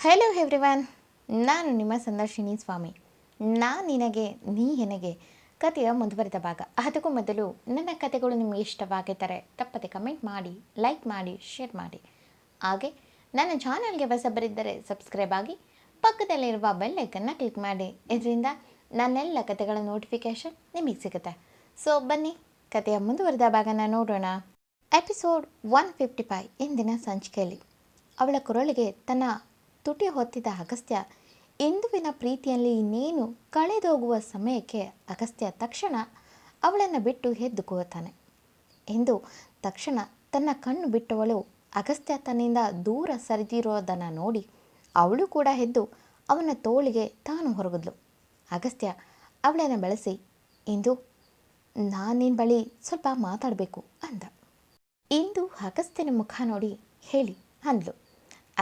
Hello everyone, ನಾನು ನಿಮ್ಮ ಸಂದರ್ಶಿನಿ ಸ್ವಾಮಿ. ನಿನಗೆ ನೀ ನನಗೆ ಕಥೆಯ ಮುಂದುವರೆದ ಭಾಗ. ಅದಕ್ಕೂ ಮೊದಲು ನನ್ನ ಕಥೆಗಳು ನಿಮಗೆ ಇಷ್ಟವಾಗಿದ್ದರೆ ತಪ್ಪದೆ ಕಮೆಂಟ್ ಮಾಡಿ, ಲೈಕ್ ಮಾಡಿ, ಶೇರ್ ಮಾಡಿ. ಹಾಗೆ ನನ್ನ ಚಾನಲ್ಗೆ ಹೊಸಬರಿದ್ದರೆ ಸಬ್ಸ್ಕ್ರೈಬ್ ಆಗಿ ಪಕ್ಕದಲ್ಲಿರುವ ಬೆಲ್ ಐಕನ್ನ ಕ್ಲಿಕ್ ಮಾಡಿ. ಇದರಿಂದ ನನ್ನೆಲ್ಲ ಕಥೆಗಳ ನೋಟಿಫಿಕೇಷನ್ ನಿಮಗೆ ಸಿಗುತ್ತೆ. ಸೊ ಬನ್ನಿ, ಕಥೆಯ ಮುಂದುವರೆದ ಭಾಗನ ನೋಡೋಣ. ಎಪಿಸೋಡ್ 155. ಇಂದಿನ ಸಂಚಿಕೆಯಲ್ಲಿ ಅವಳ ಕೊರಳಿಗೆ ತನ್ನ ತುಟಿ ಹೊತ್ತಿದ ಅಗಸ್ತ್ಯ ಇಂದುವಿನ ಪ್ರೀತಿಯಲ್ಲಿ ಇನ್ನೇನು ಕಳೆದೋಗುವ ಸಮಯಕ್ಕೆ ಅಗಸ್ತ್ಯ ತಕ್ಷಣ ಅವಳನ್ನು ಬಿಟ್ಟು ಎದ್ದು ಕೂಗುತ್ತಾನೆ. ಇಂದು ತಕ್ಷಣ ತನ್ನ ಕಣ್ಣು ಬಿಟ್ಟವಳು ಅಗಸ್ತ್ಯ ತನ್ನಿಂದ ದೂರ ಸರಿದಿರೋದನ್ನು ನೋಡಿ ಅವಳು ಕೂಡ ಎದ್ದು ಅವನ ತೋಳಿಗೆ ತಾನು ಹೊರಗಿದ್ಲು. ಅಗಸ್ತ್ಯ ಅವಳನ್ನು ಬೆಳೆಸಿ, ಇಂದು ನಾನು ನಿನ್ನ ಬಳಿ ಸ್ವಲ್ಪ ಮಾತಾಡಬೇಕು ಅಂದ. ಇಂದು ಅಗಸ್ತ್ಯನ ಮುಖ ನೋಡಿ ಹೇಳಿ ಅಂದ್ಲು.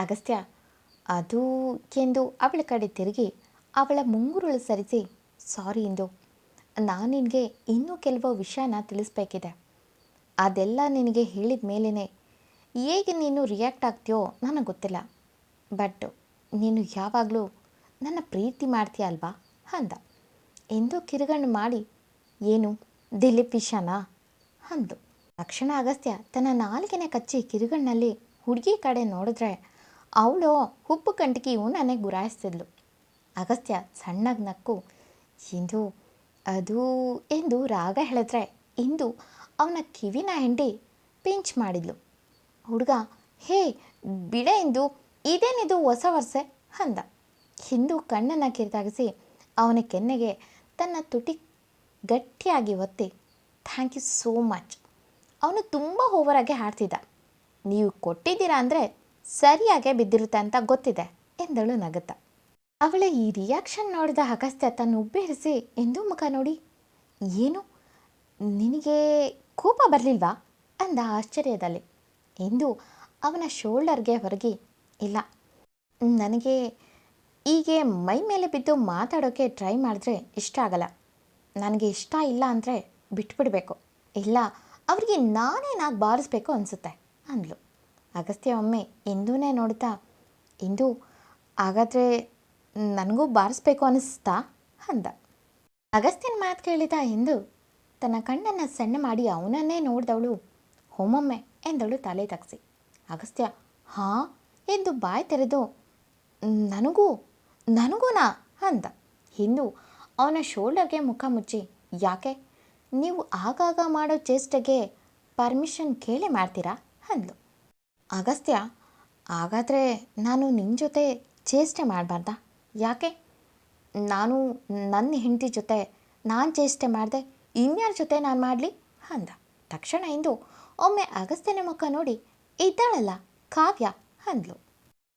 ಅಗಸ್ತ್ಯ ಅದು ಎಂದು ಅವಳ ಕಡೆ ತಿರುಗಿ ಅವಳ ಮುಂಗುರುಳು ಸರಿಸಿ, ಸಾರಿ ಇಂದು, ನಾನು ನಿನಗೆ ಇನ್ನೂ ಕೆಲವು ವಿಷಯನ ತಿಳಿಸ್ಬೇಕಿದೆ. ಅದೆಲ್ಲ ನಿನಗೆ ಹೇಳಿದ ಮೇಲೇ ಹೇಗೆ ನೀನು ರಿಯಾಕ್ಟ್ ಆಗ್ತೀಯೋ ನನಗೆ ಗೊತ್ತಿಲ್ಲ. ಬಟ್ ನೀನು ಯಾವಾಗಲೂ ನನ್ನ ಪ್ರೀತಿ ಮಾಡ್ತೀಯ ಅಲ್ವಾ ಅಂದ. ಎಂದು ಕಿರುಗಣ್ಣು ಮಾಡಿ, ಏನು ದಿಲೀಪ್ ವಿಷಯನಾ ಅಂದು. ತಕ್ಷಣ ಅಗಸ್ತ್ಯ ತನ್ನ ನಾಲಿಗೆನೆ ಕಚ್ಚಿ ಕಿರುಗಣ್ಣಲ್ಲಿ ಹುಡುಗಿ ಕಡೆ ನೋಡಿದ್ರೆ ಅವಳು ಉಪ್ಪು ಕಂಟಿಗೆಯೂ ನನಗೆ ಗುರಾಯಿಸ್ತಿದ್ಲು. ಅಗಸ್ತ್ಯ ಸಣ್ಣಗೆ ನಕ್ಕು, ಇಂದು ಅದು ಎಂದು ರಾಗ ಹೇಳಿದ್ರೆ ಇಂದು ಅವನ ಕಿವಿನ ಹಿಂಡಿ ಪಿಂಚ್ ಮಾಡಿದ್ಲು. ಹುಡುಗ, ಹೇ ಬಿಡೆ ಇಂದು, ಇದೇನಿದು ಹೊಸ ವರ್ಷೆ ಅಂದ. ಹಿಂದೂ ಕಣ್ಣನ್ನು ಕಿರಿದಾಗಿಸಿ ಅವನ ಕೆನ್ನೆಗೆ ತನ್ನ ತುಟಿ ಗಟ್ಟಿಯಾಗಿ ಒತ್ತಿ, ಥ್ಯಾಂಕ್ ಯು ಸೋ ಮಚ್. ಅವನು ತುಂಬ ಓವರಾಗಿ ಹಾಡ್ತಿದ್ದ. ನೀವು ಕೊಟ್ಟಿದ್ದೀರಾ ಅಂದರೆ ಸರಿಯಾಗೇ ಬಿದ್ದಿರುತ್ತೆ ಅಂತ ಗೊತ್ತಿದೆ ಎಂದಳು ನಗುತ್ತಾ. ಅವಳ ಈ ರಿಯಾಕ್ಷನ್ ನೋಡಿದ ಅಗಸ್ತ್ಯ ತನ್ನ ಉಬ್ಬೇರಿಸಿ ಇಂದು ಮುಖ ನೋಡಿ, ಏನು ನಿನಗೆ ಕೋಪ ಬರಲಿಲ್ವಾ ಅಂದ ಆಶ್ಚರ್ಯದಲ್ಲಿ. ಇಂದು ಅವನ ಶೋಲ್ಡರ್ಗೆ ಹೊರಗಿ, ಇಲ್ಲ, ನನಗೆ ಹೀಗೆ ಮೈ ಮೇಲೆ ಬಿದ್ದು ಮಾತಾಡೋಕ್ಕೆ ಟ್ರೈ ಮಾಡಿದ್ರೆ ಇಷ್ಟ ಆಗಲ್ಲ. ನನಗೆ ಇಷ್ಟ ಇಲ್ಲ ಅಂದರೆ ಬಿಟ್ಬಿಡಬೇಕು, ಇಲ್ಲ ಅವ್ರಿಗೆ ನಾನೇನಾಗಿ ಬಾರಿಸ್ಬೇಕು ಅನಿಸುತ್ತೆ ಅಂದ್ಲು. ಅಗಸ್ತ್ಯ ಒಮ್ಮೆ ಇಂದೂನೇ ನೋಡ್ತಾ, ಇಂದು ಹಾಗಾದರೆ ನನಗೂ ಬಾರಿಸ್ಬೇಕು ಅನ್ನಿಸ್ತಾ ಅಂದ. ಅಗಸ್ತ್ಯನ ಮಾತು ಕೇಳಿದ ಇಂದು ತನ್ನ ಕಣ್ಣನ್ನು ಸಣ್ಣ ಮಾಡಿ ಅವನನ್ನೇ ನೋಡಿದವಳು ಒಮ್ಮೊಮ್ಮೆ ಎಂದಳು ತಲೆ ತಗ್ಸಿ. ಅಗಸ್ತ್ಯ ಹಾಂ ಎಂದು ಬಾಯಿ ತೆರೆದು, ನನಗೂನಾ ಅಂದ. ಇಂದು ಅವನ ಶೋಲ್ಡರ್ಗೆ ಮುಖ ಮುಚ್ಚಿ, ಯಾಕೆ ನೀವು ಆಗಾಗ ಮಾಡೋ ಚೇಷ್ಟೆಗೆ ಪರ್ಮಿಷನ್ ಕೇಳಿ ಮಾಡ್ತೀರಾ ಅಂದ್ಲು. ಅಗಸ್ತ್ಯ, ಹಾಗಾದರೆ ನಾನು ನಿನ್ನ ಜೊತೆ ಚೇಷ್ಟೆ ಮಾಡಬಾರ್ದಾ? ಯಾಕೆ ನಾನು ನನ್ನ ಹೆಂಡತಿ ಜೊತೆ ನಾನು ಚೇಷ್ಟೆ ಮಾಡಿದೆ, ಇನ್ಯಾರ ಜೊತೆ ನಾನು ಮಾಡಲಿ ಅಂದ. ತಕ್ಷಣ ಇಂದು ಒಮ್ಮೆ ಅಗಸ್ತ್ಯನ ಮುಖ ನೋಡಿ, ಇದ್ದಾಳಲ್ಲ ಕಾವ್ಯ ಅಂದ್ಲು.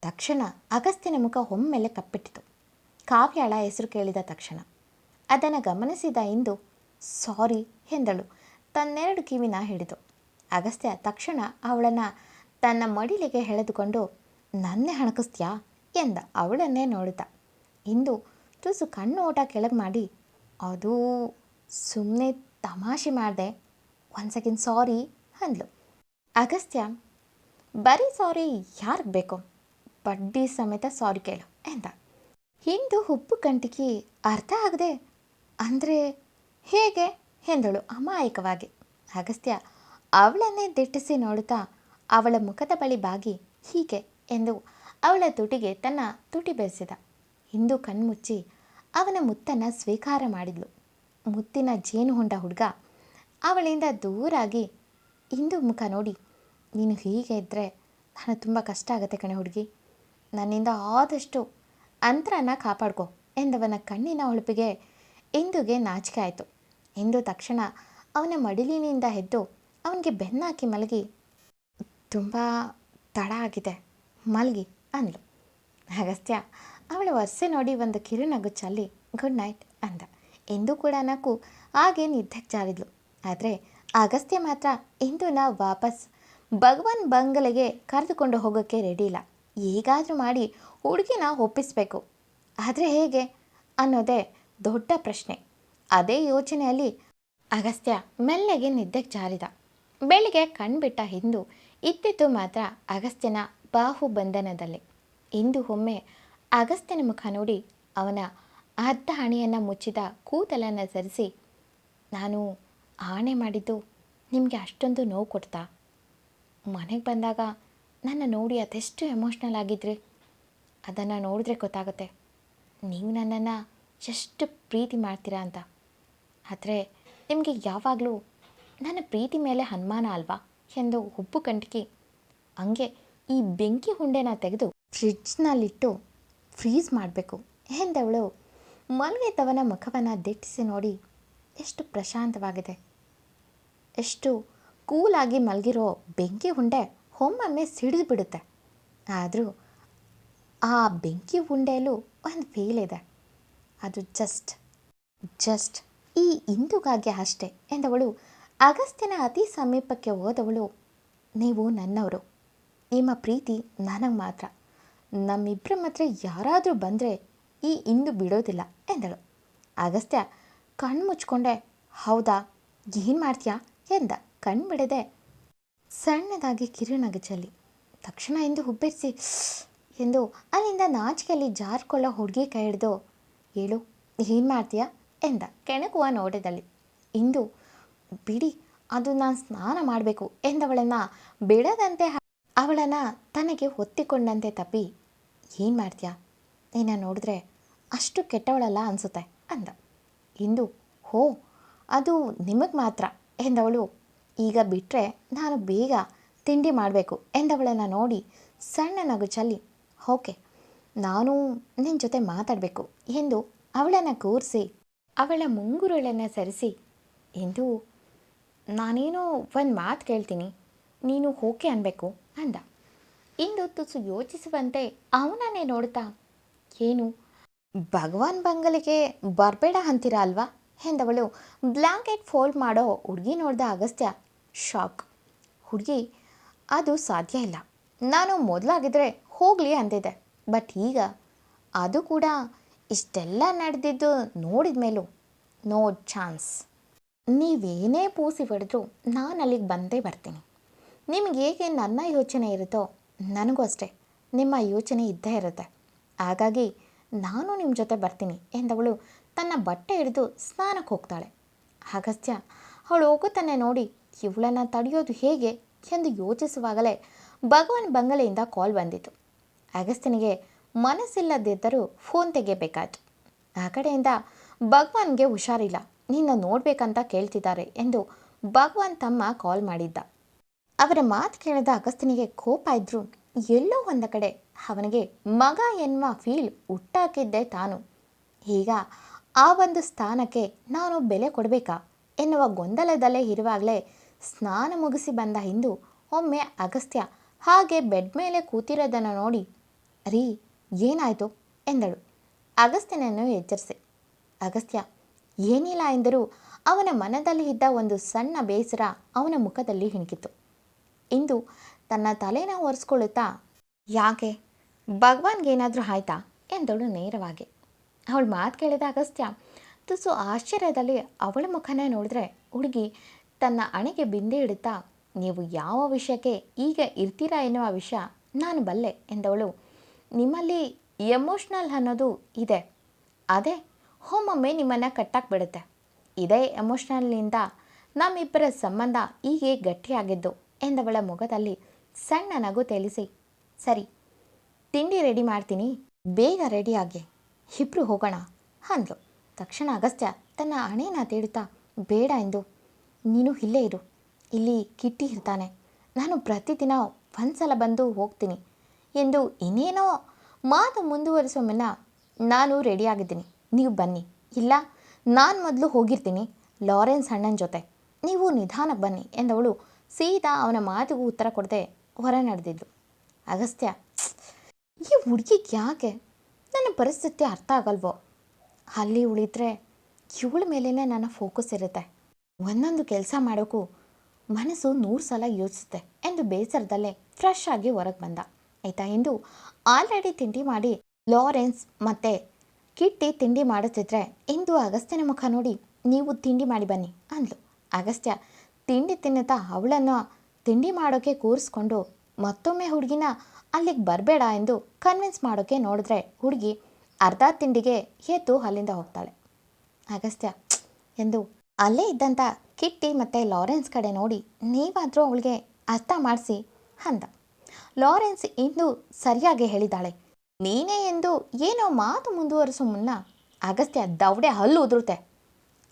ತಕ್ಷಣ ಅಗಸ್ತ್ಯನ ಮುಖ ಒಮ್ಮೆಲೆ ಕಪ್ಪಿಟ್ಟಿತು. ಕಾವ್ಯಳ ಹೆಸರು ಕೇಳಿದ ತಕ್ಷಣ ಅದನ್ನು ಗಮನಿಸಿದ ಇಂದು ಸಾರಿ ಎಂದಳು ತನ್ನೆರಡು ಕಿವಿನ ಹಿಡಿದು. ಅಗಸ್ತ್ಯ ತಕ್ಷಣ ಅವಳನ್ನು ತನ್ನ ಮಡಿಲಿಗೆ ಎಳೆದುಕೊಂಡು, ನನ್ನೇ ಹಣಕಿಸ್ತೀಯಾ ಎಂದ ಅವಳನ್ನೇ ನೋಡುತ್ತ. ಇಂದು ತುಸು ಕಣ್ಣು ಓಟ ಕೆಳಗೆ ಮಾಡಿ, ಅದು ಸುಮ್ಮನೆ ತಮಾಷೆ ಮಾಡಿದೆ, ಒಂದು ಸೆಕೆಂಡ್ ಸಾರಿ ಅಂದ್ಲು. ಅಗಸ್ತ್ಯ, ಬರೀ ಸಾರಿ ಯಾರಿಗೆ ಬೇಕು, ಬಡ್ಡಿ ಸಮೇತ ಸಾರಿ ಕೇಳು ಎಂದ. ಇಂದು ಉಪ್ಪು ಕಂಟಿಗೆ ಅರ್ಥ ಆಗದೆ, ಅಂದರೆ ಹೇಗೆ ಎಂದಳು ಅಮಾಯಕವಾಗಿ. ಅಗಸ್ತ್ಯ ಅವಳನ್ನೇ ದಿಟ್ಟಿಸಿ ನೋಡುತ್ತಾ ಅವಳ ಮುಖದ ಬಳಿ ಬಾಗಿ, ಹೀಗೆ ಎಂದು ಅವಳ ತುಟಿಗೆ ತನ್ನ ತುಟಿ ಬೆರೆಸಿದ. ಇಂದು ಕಣ್ಮುಚ್ಚಿ ಅವನ ಮುತ್ತನ್ನು ಸ್ವೀಕಾರ ಮಾಡಿದ್ಲು. ಮುತ್ತಿನ ಜೇನು ಹೊಂಡ ಹುಡುಗ ಅವಳಿಂದ ದೂರಾಗಿ ಇಂದು ಮುಖ ನೋಡಿ, ನೀನು ಹೀಗೆ ಇದ್ದರೆ ನಾನು ತುಂಬ ಕಷ್ಟ ಆಗುತ್ತೆ ಕಣೆ ಹುಡುಗಿ, ನನ್ನಿಂದ ಆದಷ್ಟು ಅಂತರನ ಕಾಪಾಡ್ಕೊ ಎಂದವನ ಕಣ್ಣಿನ ಹೊಳಪಿಗೆ ಇಂದುಗೆ ನಾಚಿಕೆ ಆಯಿತು. ಇಂದು ತಕ್ಷಣ ಅವನ ಮಡಿಲಿನಿಂದ ಎದ್ದು ಅವನಿಗೆ ಬೆನ್ನಾಕಿ ಮಲಗಿ, ತುಂಬ ತಡ ಆಗಿದೆ ಮಲಗಿ ಅಂದ್ಲು. ಅಗಸ್ತ್ಯ ಅವಳ ವರ್ಷೆ ನೋಡಿ ಒಂದು ಕಿರುನಗು ಚಲ್ಲಿ ಗುಡ್ ನೈಟ್ ಅಂದ. ಇಂದು ಕೂಡ ನಕ್ಕು ಹಾಗೆ ನಿದ್ದೆಗೆ ಜಾರಿದ್ಲು. ಆದರೆ ಅಗಸ್ತ್ಯ ಮಾತ್ರ ಇಂದುನ ವಾಪಸ್ ಭಗವಾನ್ ಬಂಗಲೆಗೆ ಕರೆದುಕೊಂಡು ಹೋಗೋಕ್ಕೆ ರೆಡಿ ಇಲ್ಲ. ಹೇಗಾದರೂ ಮಾಡಿ ಹುಡುಗಿನ ಒಪ್ಪಿಸಬೇಕು, ಆದರೆ ಹೇಗೆ ಅನ್ನೋದೇ ದೊಡ್ಡ ಪ್ರಶ್ನೆ. ಅದೇ ಯೋಚನೆಯಲ್ಲಿ ಅಗಸ್ತ್ಯ ಮೆಲ್ಲಗೆ ನಿದ್ದೆಗೆ ಜಾರಿದ. ಬೆಳಿಗ್ಗೆ ಕಣ್ಬಿಟ್ಟ ಇಂದು ಇದ್ದಿದ್ದು ಮಾತ್ರ ಅಗಸ್ತ್ಯನ ಬಾಹುಬಂಧನದಲ್ಲಿ. ಇಂದು ಒಮ್ಮೆ ಅಗಸ್ತ್ಯನ ಮುಖ ನೋಡಿ ಅವನ ಅರ್ಧ ಹಣೆಯನ್ನು ಮುಚ್ಚಿದ ಕೂದಲನ್ನು ಸರಿಸಿ, ನಾನು ಆಣೆ ಮಾಡಿದ್ದು ನಿಮಗೆ ಅಷ್ಟೊಂದು ನೋವು ಕೊಡ್ತಾ? ಮನೆಗೆ ಬಂದಾಗ ನನ್ನ ನೋಡಿ ಅದೆಷ್ಟು ಎಮೋಷ್ನಲ್ ಆಗಿದ್ರಿ, ಅದನ್ನು ನೋಡಿದ್ರೆ ಗೊತ್ತಾಗುತ್ತೆ ನೀವು ನನ್ನನ್ನು ಎಷ್ಟು ಪ್ರೀತಿ ಮಾಡ್ತೀರಾ ಅಂತ. ಆದರೆ ನಿಮಗೆ ಯಾವಾಗಲೂ ನನ್ನ ಪ್ರೀತಿ ಮೇಲೆ ಅನುಮಾನ ಅಲ್ವಾ ಎಂದು ಉಬ್ಬು ಗಂಟಿಗೆ ಹಂಗೆ ಈ ಬೆಂಕಿ ಹುಂಡೆನ ತೆಗೆದು ಫ್ರಿಡ್ಜ್ನಲ್ಲಿಟ್ಟು ಫ್ರೀಸ್ ಮಾಡಬೇಕು ಎಂದವಳು ಮಲಗಿದ್ದವನ ಮುಖವನ್ನು ದಿಟ್ಟಿಸಿ ನೋಡಿ, ಎಷ್ಟು ಪ್ರಶಾಂತವಾಗಿದೆ, ಎಷ್ಟು ಕೂಲಾಗಿ ಮಲಗಿರೋ ಬೆಂಕಿ ಹುಂಡೆ ಒಮ್ಮೊಮ್ಮೆ ಸಿಡಿದು ಬಿಡುತ್ತೆ. ಆದರೂ ಆ ಬೆಂಕಿ ಹುಂಡೆಯಲ್ಲೂ ಒಂದು ಫೀಲ್ ಇದೆ, ಅದು ಜಸ್ಟ್ ಈ ಇಂದುಗಾಗಿ ಅಷ್ಟೇ ಎಂದವಳು ಅಗಸ್ತ್ಯನ ಅತಿ ಸಮೀಪಕ್ಕೆ ಹೋದವಳು, ನೀವು ನನ್ನವರು, ನಿಮ್ಮ ಪ್ರೀತಿ ನನಗೆ ಮಾತ್ರ, ನಮ್ಮಿಬ್ಬರ ಮಧ್ಯೆ ಯಾರಾದರೂ ಬಂದರೆ ಈ ಇಂದು ಬಿಡೋದಿಲ್ಲ ಎಂದಳು. ಅಗಸ್ತ್ಯ ಕಣ್ಣು ಮುಚ್ಕೊಂಡೆ, ಹೌದಾ, ಏನು ಮಾಡ್ತೀಯಾ ಎಂದ. ಕಣ್ಣು ಬಿಡದೆ ಸಣ್ಣದಾಗಿ ಕಿರುನಗೆ ಚೆಲ್ಲಿ ತಕ್ಷಣ ಇಂದು ಹುಬ್ಬೇರಿಸಿ ಎಂದು ಅಲ್ಲಿಂದ ನಾಚಿಕೆಯಲ್ಲಿ ಜಾರ್ಕೊಳ್ಳೋ ಹುಡುಗಿ ಕೈ ಹಿಡಿದು, ಹೇಳು ಏನು ಮಾಡ್ತೀಯಾ ಎಂದ ಕೆಣಕುವ ನೋಟದಲ್ಲಿ. ಇಂದು ಬಿಡಿ, ಅದು ನಾನು ಸ್ನಾನ ಮಾಡಬೇಕು ಎಂದವಳನ್ನು ಬಿಡದಂತೆ ಅವಳನ್ನು ತನಗೆ ಒತ್ತಿಕೊಂಡಂತೆ ತಪ್ಪಿ, ಏನು ಮಾಡ್ತೀಯಾ, ನಿನ್ನ ನೋಡಿದ್ರೆ ಅಷ್ಟು ಕೆಟ್ಟವಳಲ್ಲ ಅನಿಸುತ್ತೆ ಅಂದ. ಇಂದು ಹೋ, ಅದು ನಿಮಗೆ ಮಾತ್ರ ಎಂದವಳು. ಈಗ ಬಿಟ್ಟರೆ ನಾನು ಬೇಗ ತಿಂಡಿ ಮಾಡಬೇಕು ಎಂದವಳನ್ನು ನೋಡಿ ಸಣ್ಣ ನಗು ಚೆಲ್ಲಿ, ಓಕೆ, ನಾನು ನಿನ್ನ ಜೊತೆ ಮಾತಾಡಬೇಕು ಎಂದು ಅವಳನ್ನು ಕೂರಿಸಿ ಅವಳ ಮುಂಗುರುಳನ್ನು ಸರಿಸಿ, ಎಂದು ನಾನೇನೋ ಒಂದು ಮಾತು ಕೇಳ್ತೀನಿ, ನೀನು ಓಕೆ ಅನ್ಬೇಕು ಅಂದ. ಇಂದು ತುಸು ಯೋಚಿಸುವಂತೆ ಅವನನ್ನೇ ನೋಡ್ತಾ, ಏನು ಭಗವಾನ್ ಬಂಗಲಿಗೆ ಬರಬೇಡ ಅಂತೀರಾ ಅಲ್ವಾ ಎಂದವಳು ಬ್ಲ್ಯಾಂಕೆಟ್ ಫೋಲ್ಡ್ ಮಾಡೋ ಹುಡುಗಿ ನೋಡ್ದ ಅಗಸ್ತ್ಯ ಶಾಕ್. ಹುಡುಗಿ, ಅದು ಸಾಧ್ಯ ಇಲ್ಲ, ನಾನು ಮೊದಲಾಗಿದ್ದರೆ ಹೋಗಲಿ ಅಂದಿದ್ದೆ, ಬಟ್ ಈಗ ಅದು ಕೂಡ ಇಷ್ಟೆಲ್ಲ ನಡೆದಿದ್ದು ನೋಡಿದ ಮೇಲೂ ನೋ ಚಾನ್ಸ್. ನೀವೇನೇ ಪೂಸಿ ಹೊಡೆದ್ರೂ ನಾನು ಅಲ್ಲಿಗೆ ಬಂದೇ ಬರ್ತೀನಿ. ನಿಮಗೆ ಹೇಗೆ ನನ್ನ ಯೋಚನೆ ಇರುತ್ತೋ ನನಗೂ ಅಷ್ಟೇ ನಿಮ್ಮ ಯೋಚನೆ ಇದ್ದೇ ಇರುತ್ತೆ, ಹಾಗಾಗಿ ನಾನು ನಿಮ್ಮ ಜೊತೆ ಬರ್ತೀನಿ ಎಂದವಳು ತನ್ನ ಬಟ್ಟೆ ಹಿಡಿದು ಸ್ನಾನಕ್ಕೆ ಹೋಗ್ತಾಳೆ. ಅಗಸ್ತ್ಯ ಅವಳು ಹೋಗುತ್ತಾನೆ ನೋಡಿ ಇವಳನ್ನು ತಡೆಯೋದು ಹೇಗೆ ಎಂದು ಯೋಚಿಸುವಾಗಲೇ ಭಗವಾನ್ ಬಂಗಲೆಯಿಂದ ಕಾಲ್ ಬಂದಿತು. ಅಗಸ್ತ್ಯನಿಗೆ ಮನಸ್ಸಿಲ್ಲದಿದ್ದರೂ ಫೋನ್ ತೆಗೆಯಬೇಕಾಯ್ತು. ಆ ಕಡೆಯಿಂದ ಭಗವಾನ್ಗೆ ಹುಷಾರಿಲ್ಲ, ನಿನ್ನ ನೋಡಬೇಕಂತ ಕೇಳ್ತಿದ್ದಾರೆ ಎಂದು ಭಗವಾನ್ ತಮ್ಮ ಕಾಲ್ ಮಾಡಿದ್ದ. ಅವರ ಮಾತು ಕೇಳಿದ ಅಗಸ್ತ್ಯನಿಗೆ ಕೋಪ ಇದ್ದರೂ ಎಲ್ಲೋ ಒಂದು ಕಡೆ ಅವನಿಗೆ ಮಗ ಎನ್ನುವ ಫೀಲ್ ಹುಟ್ಟಾಕಿದ್ದೆ ತಾನು. ಈಗ ಆ ಒಂದು ಸ್ಥಾನಕ್ಕೆ ನಾನು ಬೆಲೆ ಕೊಡಬೇಕಾ ಎನ್ನುವ ಗೊಂದಲದಲ್ಲೇ ಇರುವಾಗಲೇ ಸ್ನಾನ ಮುಗಿಸಿ ಬಂದ ಹಿಂದು ಒಮ್ಮೆ ಅಗಸ್ತ್ಯ ಹಾಗೆ ಬೆಡ್ ಮೇಲೆ ಕೂತಿರೋದನ್ನು ನೋಡಿ, ರೀ ಏನಾಯಿತು ಎಂದಳು. ಅಗಸ್ತ್ಯನನ್ನು ಎಚ್ಚರಿಸಿ. ಅಗಸ್ತ್ಯ ಏನಿಲ್ಲ ಎಂದರೂ ಅವನ ಮನದಲ್ಲಿ ಇದ್ದ ಒಂದು ಸಣ್ಣ ಬೇಸರ ಅವನ ಮುಖದಲ್ಲಿ ಹಿಣುಕಿತು. ಇಂದು ತನ್ನ ತಲೆನ ಒರೆಸ್ಕೊಳ್ಳುತ್ತಾ, ಯಾಕೆ ಭಗವಾನ್ಗೇನಾದರೂ ಆಯ್ತಾ ಎಂದಳು ನೇರವಾಗಿ. ಅವಳು ಮಾತು ಕೇಳಿದ ಅಗಸ್ತ್ಯ ತುಸು ಆಶ್ಚರ್ಯದಲ್ಲಿ ಅವಳ ಮುಖನೇ ನೋಡಿದ್ರೆ ಹುಡುಗಿ ತನ್ನ ಹಣೆಗೆ ಬಿಂದೆ ಇಡುತ್ತಾ, ನೀವು ಯಾವ ವಿಷಯಕ್ಕೆ ಈಗ ಇರ್ತೀರಾ ಎನ್ನುವ ವಿಷಯ ನಾನು ಬಲ್ಲೆ ಎಂದವಳು. ನಿಮ್ಮಲ್ಲಿ ಎಮೋಷ್ನಲ್ ಅನ್ನೋದು ಇದೆ, ಅದೇ ಒಮ್ಮೊಮ್ಮೆ ನಿಮ್ಮನ್ನು ಕಟ್ಟಾಕ್ಬಿಡುತ್ತೆ. ಇದೇ ಎಮೋಷ್ನಲ್ನಿಂದ ನಮ್ಮಿಬ್ಬರ ಸಂಬಂಧ ಹೀಗೆ ಗಟ್ಟಿಯಾಗಿದ್ದು ಎಂದವಳ ಮುಖದಲ್ಲಿ ಸಣ್ಣ ನಗು ತೇಲಿಸಿ, ಸರಿ ತಿಂಡಿ ರೆಡಿ ಮಾಡ್ತೀನಿ, ಬೇಗ ರೆಡಿಯಾಗಿ ಇಬ್ಬರು ಹೋಗೋಣ ಅಂದ್ಲು. ತಕ್ಷಣ ಅಗಸ್ತ್ಯ ತನ್ನ ಹಣೆನ ತೇಡುತ್ತಾ, ಬೇಡ ಎಂದು, ನೀನು ಇಲ್ಲೇ ಇರು, ಇಲ್ಲಿ ಕಿಟ್ಟಿ ಇರ್ತಾನೆ, ನಾನು ಪ್ರತಿದಿನ ಒಂದ್ಸಲ ಬಂದು ಹೋಗ್ತೀನಿ ಎಂದು ಇನ್ನೇನೋ ಮಾತು ಮುಂದುವರಿಸೋ ಮುನ್ನ, ನಾನು ರೆಡಿಯಾಗಿದ್ದೀನಿ, ನೀವು ಬನ್ನಿ, ಇಲ್ಲ ನಾನು ಮೊದಲು ಹೋಗಿರ್ತೀನಿ ಲಾರೆನ್ಸ್ ಅಣ್ಣನ ಜೊತೆ, ನೀವು ನಿಧಾನಕ್ಕೆ ಬನ್ನಿ ಎಂದವಳು ಸೀದಾ ಅವನ ಮಾತಿಗೂ ಉತ್ತರ ಕೊಡದೆ ಹೊರ ನಡೆದಿದ್ಲು. ಅಗಸ್ತ್ಯ, ಈ ಹುಡುಗಿಗೆ ಯಾಕೆ ನನ್ನ ಪರಿಸ್ಥಿತಿ ಅರ್ಥ ಆಗಲ್ವೋ, ಅಲ್ಲಿ ಉಳಿದ್ರೆ ಇವಳ ಮೇಲೇ ನನ್ನ ಫೋಕಸ್ ಇರುತ್ತೆ, ಒಂದೊಂದು ಕೆಲಸ ಮಾಡೋಕ್ಕೂ ಮನಸ್ಸು 100 ಸಲ ಯೋಚಿಸುತ್ತೆ ಎಂದು ಬೇಸರದಲ್ಲೇ ಫ್ರೆಶ್ ಆಗಿ ಹೊರಗೆ ಬಂದ. ಆಯಿತಾ ಎಂದು ಆಲ್ರೆಡಿ ತಿಂಡಿ ಮಾಡಿ ಲಾರೆನ್ಸ್ ಮತ್ತು ಕಿಟ್ಟಿ ತಿಂಡಿ ಮಾಡುತ್ತಿದ್ರೆ ಇಂದು ಅಗಸ್ತ್ಯನ ಮುಖ ನೋಡಿ, ನೀವು ತಿಂಡಿ ಮಾಡಿ ಬನ್ನಿ ಅಂದ್ಲು. ಅಗಸ್ತ್ಯ ತಿಂಡಿ ತಿನ್ನುತ್ತಾ ಅವಳನ್ನು ತಿಂಡಿ ಮಾಡೋಕ್ಕೆ ಕೂರಿಸ್ಕೊಂಡು ಮತ್ತೊಮ್ಮೆ ಹುಡುಗಿನ ಅಲ್ಲಿಗೆ ಬರಬೇಡ ಎಂದು ಕನ್ವಿನ್ಸ್ ಮಾಡೋಕ್ಕೆ ನೋಡಿದ್ರೆ ಹುಡುಗಿ ಅರ್ಧ ತಿಂಡಿಗೆ ಎದ್ದು ಅಲ್ಲಿಂದ ಹೋಗ್ತಾಳೆ. ಅಗಸ್ತ್ಯ ಎಂದು ಅಲ್ಲೇ ಇದ್ದಂಥ ಕಿಟ್ಟಿ ಮತ್ತು ಲಾರೆನ್ಸ್ ಕಡೆ ನೋಡಿ ನೀವಾದರೂ ಅವಳಿಗೆ ಅರ್ಥ ಮಾಡಿಸಿ ಅಂದ. ಲಾರೆನ್ಸ್ ಇಂದು ಸರಿಯಾಗಿ ಹೇಳಿದಾಳೆ ನೀನೇ ಎಂದು ಏನೋ ಮಾತು ಮುಂದುವರಿಸೋ ಮುನ್ನ ಅಗಸ್ತ್ಯ ದವಡೆ ಹಲ್ಲು ಉದುರುತ್ತೆ.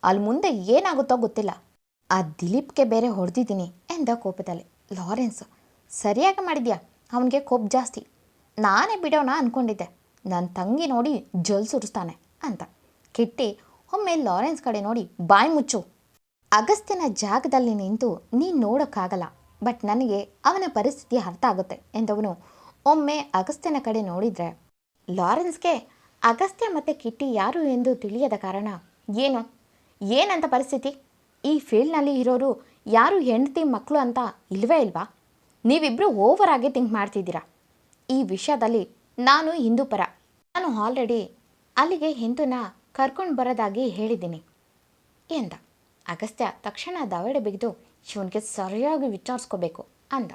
ಅಲ್ಲಿ ಮುಂದೆ ಏನಾಗುತ್ತೋ ಗೊತ್ತಿಲ್ಲ, ಆ ದಿಲೀಪ್ಗೆ ಬೇರೆ ಹೊಡೆದಿದ್ದೀನಿ ಎಂದ ಕೋಪದಲ್ಲಿ. ಲಾರೆನ್ಸ್ ಸರಿಯಾಗಿ ಮಾಡಿದ್ಯಾ, ಅವನಿಗೆ ಕೋಪ ಜಾಸ್ತಿ. ನಾನೇ ಬಿಡೋಣ ಅಂದ್ಕೊಂಡಿದ್ದೆ, ನನ್ನ ತಂಗಿ ನೋಡಿ ಜಲ್ ಸುರಿಸ್ತಾನೆ ಅಂತ. ಕಿಟ್ಟಿ ಒಮ್ಮೆ ಲಾರೆನ್ಸ್ ಕಡೆ ನೋಡಿ ಬಾಯಿ ಮುಚ್ಚು. ಅಗಸ್ತ್ಯನ ಜಾಗದಲ್ಲಿ ನಿಂತು ನೀನು ನೋಡೋಕ್ಕಾಗಲ್ಲ, ಬಟ್ ನನಗೆ ಅವನ ಪರಿಸ್ಥಿತಿ ಅರ್ಥ ಆಗುತ್ತೆ ಎಂದವನು ಒಮ್ಮೆ ಅಗಸ್ತ್ಯನ ಕಡೆ ನೋಡಿದರೆ ಲಾರೆನ್ಸ್ಗೆ ಅಗಸ್ತ್ಯ ಮತ್ತು ಕಿಟ್ಟಿ ಯಾರು ಎಂದು ತಿಳಿಯದ ಕಾರಣ ಏನಂತ ಪರಿಸ್ಥಿತಿ? ಈ ಫೀಲ್ಡ್ನಲ್ಲಿ ಇರೋರು ಯಾರು ಹೆಂಡತಿ ಮಕ್ಕಳು ಅಂತ ಇಲ್ವೇ ಇಲ್ವಾ? ನೀವಿಬ್ಬರು ಓವರ್ ಆಗಿ ಥಿಂಕ್ ಮಾಡ್ತಿದ್ದೀರಾ. ಈ ವಿಷಯದಲ್ಲಿ ನಾನು ಹಿಂದೂ ಪರ. ನಾನು ಆಲ್ರೆಡಿ ಅಲ್ಲಿಗೆ ಹಿಂದೂನ ಕರ್ಕೊಂಡು ಬರೋದಾಗಿ ಹೇಳಿದ್ದೀನಿ ಎಂದ. ಅಗಸ್ತ್ಯ ತಕ್ಷಣ ದವಡೆ ಬಿಗಿದು ಇವನಿಗೆ ಸರಿಯಾಗಿ ವಿಚಾರಿಸ್ಕೋಬೇಕು ಅಂದ.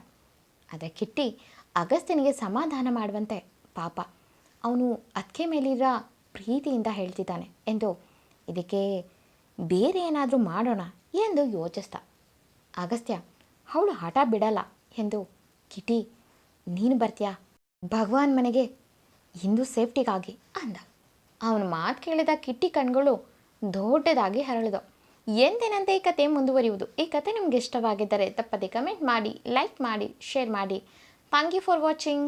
ಅದೇ ಕಿಟ್ಟಿ ಅಗಸ್ತ್ಯನಿಗೆ ಸಮಾಧಾನ ಮಾಡುವಂತೆ ಪಾಪ ಅವನು ಅದಕ್ಕೆ ಮೇಲಿರೋ ಪ್ರೀತಿಯಿಂದ ಹೇಳ್ತಿದ್ದಾನೆ ಎಂದು ಇದಕ್ಕೆ ಬೇರೆ ಏನಾದರೂ ಮಾಡೋಣ ಎಂದು ಯೋಚಿಸ್ದ. ಅಗಸ್ತ್ಯ ಅವಳು ಹಠ ಬಿಡಲ್ಲ ಎಂದು ಕಿಟ್ಟಿ ನೀನು ಬರ್ತೀಯಾ ಭಗವಾನ್ ಮನೆಗೆ ಇಂದು ಸೇಫ್ಟಿಗಾಗಿ ಅಂದ. ಅವನ ಮಾತು ಕೇಳಿದ ಕಿಟ್ಟಿ ಕಣ್ಗಳು ದೊಡ್ಡದಾಗಿ ಹರಳಿದವು. ಎಂದಿನಂತೆ ಈ ಕತೆ ಮುಂದುವರಿಯುವುದು. ಈ ಕತೆ ನಿಮಗೆ ಇಷ್ಟವಾಗಿದ್ದರೆ ತಪ್ಪದೆ ಕಮೆಂಟ್ ಮಾಡಿ, ಲೈಕ್ ಮಾಡಿ, ಶೇರ್ ಮಾಡಿ. Thank you for watching.